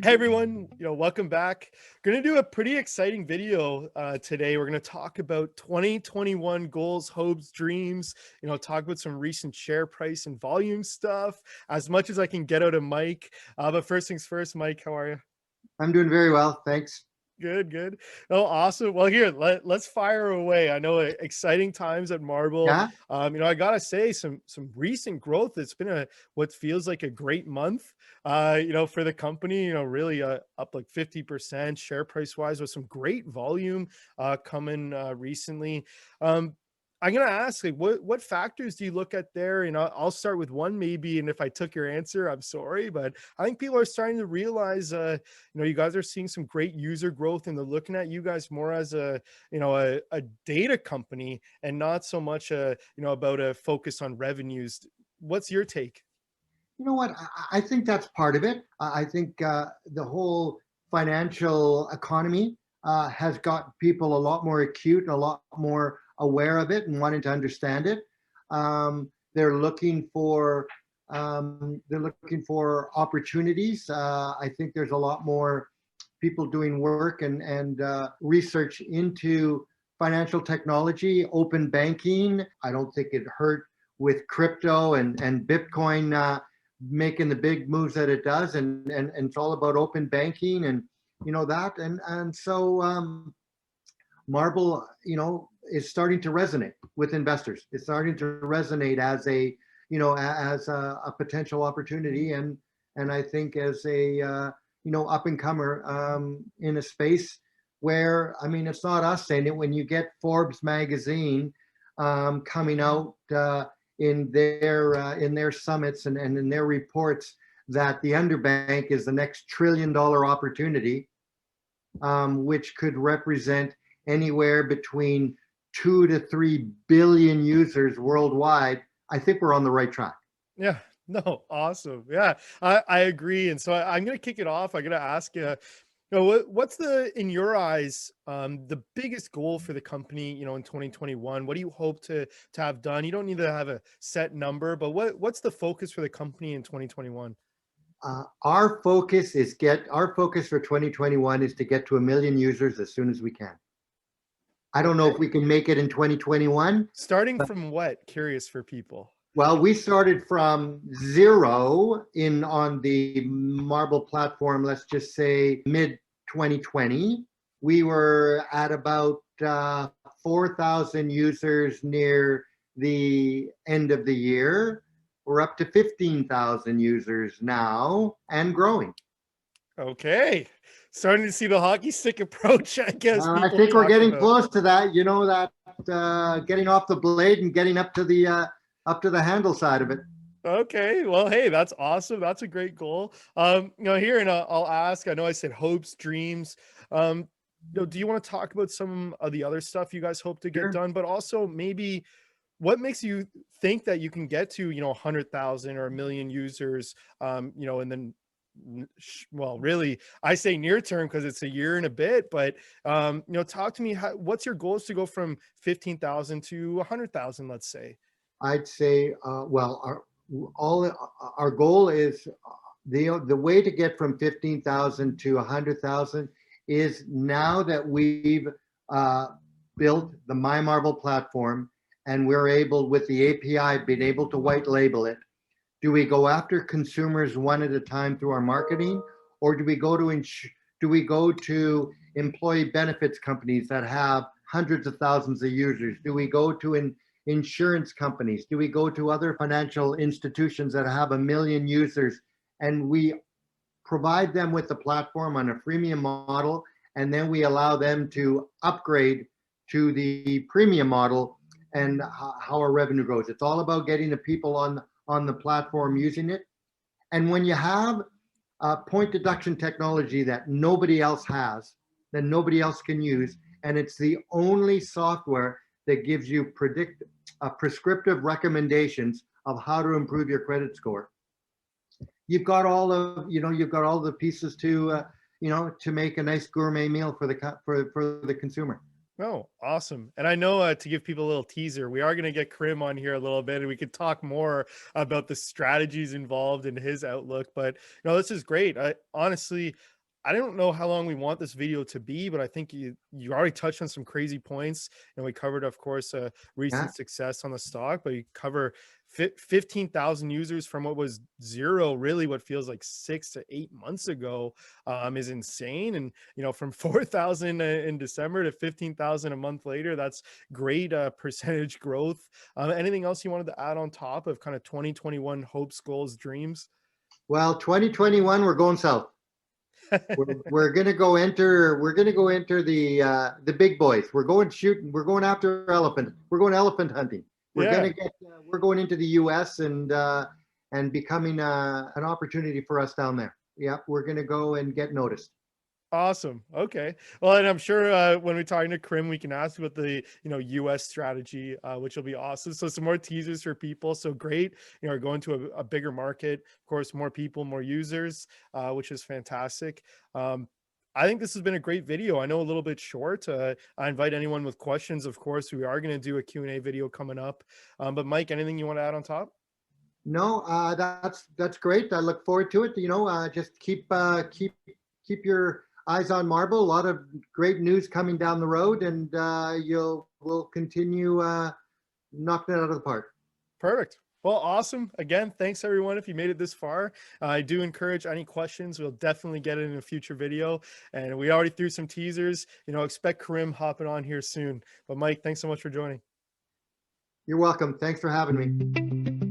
Hey everyone, welcome back. Going to do a pretty exciting video today. We're going to talk about 2021 goals, hopes, dreams, talk about some recent share price and volume stuff as much as I can get out of Mike. But first things first, Mike, how are you? I'm doing very well, thanks. Good, good. Oh, awesome. Well, here, let's fire away. I know exciting times at Marble. Yeah, I gotta say some recent growth. It's been what feels like a great month. For the company, really up like 50% share price wise with some great volume coming recently. Um, I'm gonna ask, like, what factors do you look at there? I'll start with one maybe, and if I took your answer, I'm sorry, but I think people are starting to realize you guys are seeing some great user growth and they're looking at you guys more as a data company and not so much about a focus on revenues. What's your take? you know what? I think that's part of it. I think the whole financial economy has got people a lot more acute and a lot more aware of it and wanting to understand it. They're looking for opportunities. I think there's a lot more people doing work and research into financial technology, open banking. I don't think it hurt with crypto and Bitcoin making the big moves that it does, and it's all about open banking and that, and so Marble, is starting to resonate with investors. It's starting to resonate as a potential opportunity, and I think as a up and comer in a space where, I mean, it's not us saying it. When you get Forbes magazine coming out in their summits and in their reports that the underbank is the next $1 trillion opportunity, which could represent anywhere between 2 to 3 billion users worldwide, I think we're on the right track. Yeah, no, awesome. Yeah, I agree. And so I'm going to kick it off. I'm going to ask you, what's in your eyes, the biggest goal for the company, in 2021? What do you hope to have done? You don't need to have a set number, but what's the focus for the company in 2021? Our focus for 2021 is to get to 1 million users as soon as we can. I don't know if we can make it in 2021. Starting from what? Curious for people. Well, we started from zero on the Marble platform, let's just say mid 2020. We were at about 4,000 users near the end of the year. We're up to 15,000 users now and growing. Okay. Starting to see the hockey stick approach, I guess. I think we're getting close to that, getting off the blade and getting up to the handle side of it. Okay, well, hey, that's awesome. That's a great goal. Here, and I'll ask, I know I said hopes, dreams. Do you want to talk about some of the other stuff you guys hope to get done, but also maybe what makes you think that you can get to, 100,000 or 1 million users, and then, well, really, I say near term because it's a year and a bit, but, talk to me, what's your goals to go from 15,000 to 100,000, let's say? I'd say, our goal is the way to get from 15,000 to 100,000 is, now that we've built the MyMarble platform and we're able, with the API, being able to white label it. Do we go after consumers one at a time through our marketing, or do we go to employee benefits companies that have hundreds of thousands of users? Do we go to insurance companies? Do we go to other financial institutions that have 1 million users, and we provide them with the platform on a freemium model, and then we allow them to upgrade to the premium model, and how our revenue grows? It's all about getting the people on the platform using it. And when you have a point deduction technology that nobody else has, that nobody else can use, and it's the only software that gives you prescriptive recommendations of how to improve your credit score, you've got all the pieces to make a nice gourmet meal for the consumer. Oh, awesome. And I know, to give people a little teaser, we are going to get Krim on here a little bit and we could talk more about the strategies involved in his outlook. But this is great. Honestly, I don't know how long we want this video to be, but I think you already touched on some crazy points, and we covered, of course, Yeah. recent success on the stock, but you cover 15,000 users from what was zero, really what feels like 6 to 8 months ago, is insane. And from 4,000 in December to 15,000 a month later, that's great percentage growth. Anything else you wanted to add on top of kind of 2021 hopes, goals, dreams? Well, 2021, we're going south. We're gonna go enter. We're gonna go enter the big boys. We're going shooting. We're going after elephant. We're going elephant hunting. We're Yeah. gonna get. We're going into the U.S. and becoming an opportunity for us down there. Yep, we're gonna go and get noticed. Awesome. Okay. Well, and I'm sure when we're talking to Krim, we can ask about the U.S. strategy, which will be awesome. So some more teasers for people. So great. Going to a bigger market. Of course, more people, more users, which is fantastic. I think this has been a great video. I know a little bit short. I invite anyone with questions. Of course, we are going to do a Q&A video coming up. But Mike, anything you want to add on top? No, that's great. I look forward to it. Just keep your eyes on Marble. A lot of great news coming down the road, and we'll continue knocking it out of the park. Perfect. Well, awesome. Again, thanks everyone if you made it this far. I do encourage any questions. We'll definitely get it in a future video. And we already threw some teasers. Expect Karim hopping on here soon. But Mike, thanks so much for joining. You're welcome. Thanks for having me.